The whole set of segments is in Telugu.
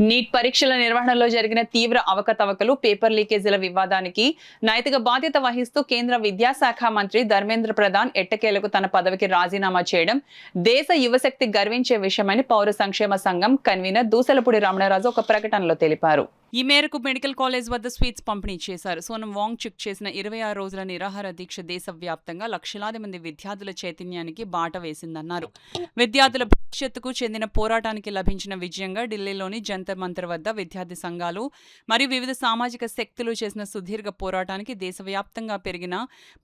నీట్ పరీక్షల నిర్వహణలో జరిగిన తీవ్ర అవకతవకలు, పేపర్ లీకేజీల వివాదానికి నైతిక బాధ్యత వహిస్తూ కేంద్ర విద్యాశాఖ మంత్రి ధర్మేంద్ర ప్రధాన్ ఎట్టకేలకు తన పదవికి రాజీనామా చేయడం దేశ యువశక్తి గర్వించే విషయమని పౌర సంక్షేమ సంఘం కన్వీనర్ దూసలపూడి రమణరాజు ఒక ప్రకటనలో తెలిపారు. ఈ మేరకు మెడికల్ కాలేజ్ వద్ద స్వీట్స్ పంపిణీ చేశారు. సోనం వాంగ్చుక్ చేసిన 26 రోజుల నిరాహార దీక్ష దేశవ్యాప్తంగా లక్షలాది మంది విద్యార్థుల చైతన్యానికి బాట వేసిందన్నారు. విద్యార్థుల భవిష్యత్తుకు చెందిన పోరాటానికి లభించిన విజయంగా ఢిల్లీలోని జంతర్ మంతర్ వద్ద విద్యార్థి సంఘాలు మరియు వివిధ సామాజిక శక్తులు చేసిన సుదీర్ఘ పోరాటానికి దేశవ్యాప్తంగా పెరిగిన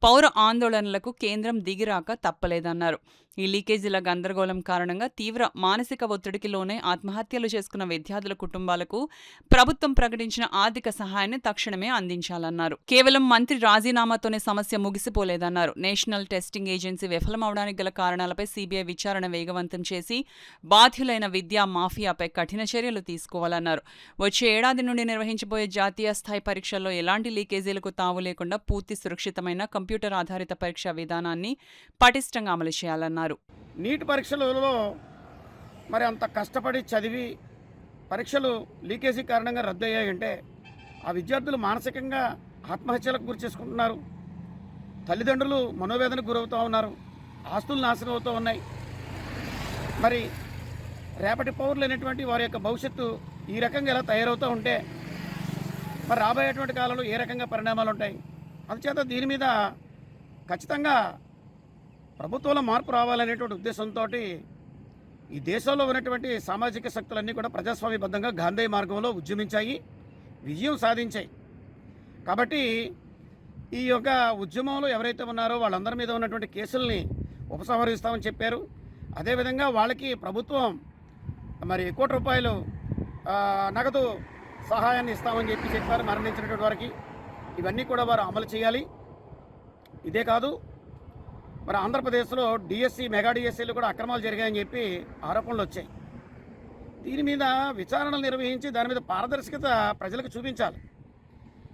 పౌర ఆందోళనలకు కేంద్రం దిగిరాక తప్పలేదన్నారు. ఈ లీకేజీల గందరగోళం కారణంగా తీవ్ర మానసిక ఒత్తిడికి లోనే ఆత్మహత్యలు చేసుకున్న విద్యార్థుల కుటుంబాలకు ప్రభుత్వం ప్రకటించిన ఆర్థిక సహాయాన్ని తక్షణమే అందించాలన్నారు. కేవలం మంత్రి రాజీనామాతోనే సమస్య ముగిసిపోలేదన్నారు. నేషనల్ టెస్టింగ్ ఏజెన్సీ విఫలమవడానికి గల కారణాలపై సీబీఐ విచారణ వేగవంతం చేసి బాధ్యులైన విద్యా మాఫియాపై కఠిన చర్యలు తీసుకోవాలన్నారు. వచ్చే ఏడాది నుండి నిర్వహించబోయే జాతీయ స్థాయి పరీక్షల్లో ఎలాంటి లీకేజీలకు తావు లేకుండా పూర్తి సురక్షితమైన కంప్యూటర్ ఆధారిత పరీక్షా విధానాన్ని పటిష్టంగా అమలు చేయాలన్నారు. నీట్ పరీక్షలలో మరి అంత కష్టపడి చదివి పరీక్షలు లీకేజీ కారణంగా రద్దు అయ్యాయంటే ఆ విద్యార్థులు మానసికంగా ఆత్మహత్యలకు గురి చేసుకుంటున్నారు. తల్లిదండ్రులు మనోవేదనకు గురవుతూ ఉన్నారు. ఆస్తులు నాశనం అవుతూ ఉన్నాయి. మరి రేపటి పౌరులు అనేటువంటి వారి యొక్క భవిష్యత్తు ఈ రకంగా ఎలా తయారవుతూ ఉంటే మరి రాబోయేటువంటి కాలంలో ఏ రకంగా పరిణామాలు ఉంటాయి. అందుచేత దీని మీద ఖచ్చితంగా ప్రభుత్వంలో మార్పు రావాలనేటువంటి ఉద్దేశంతో ఈ దేశంలో ఉన్నటువంటి సామాజిక శక్తులన్నీ కూడా ప్రజాస్వామ్యబద్ధంగా గాంధీ మార్గంలో ఉద్యమించాయి, విజయం సాధించాయి. కాబట్టి ఈ యొక్క ఉద్యమంలో ఎవరైతే ఉన్నారో వాళ్ళందరి మీద ఉన్నటువంటి కేసుల్ని ఉపసంహరిస్తామని చెప్పారు. అదేవిధంగా వాళ్ళకి ప్రభుత్వం మరి ₹1 కోటి నగదు సహాయాన్ని ఇస్తామని చెప్పారు మరణించినటువంటి వారికి. ఇవన్నీ కూడా వారు అమలు చేయాలి. ఇదే కాదు, మరి ఆంధ్రప్రదేశ్లో డిఎస్సి మెగా డిఎస్సీలు కూడా అక్రమాలు జరిగాయని చెప్పి ఆరోపణలు వచ్చాయి. దీని మీద విచారణలు నిర్వహించి దాని మీద పారదర్శకత ప్రజలకు చూపించాలి.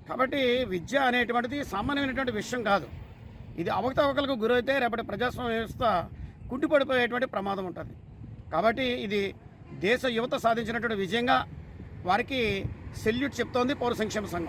కాబట్టి విద్య అనేటువంటిది సామాన్యమైనటువంటి విషయం కాదు. ఇది అవకతవకలకు గురైతే రేపటి ప్రజాస్వామ్య వ్యవస్థ కుంటిపడిపోయేటువంటి ప్రమాదం ఉంటుంది. కాబట్టి ఇది దేశ యువత సాధించినటువంటి విజయంగా వారికి సెల్యూట్ చెప్తోంది పౌర సంక్షేమ సంఘం.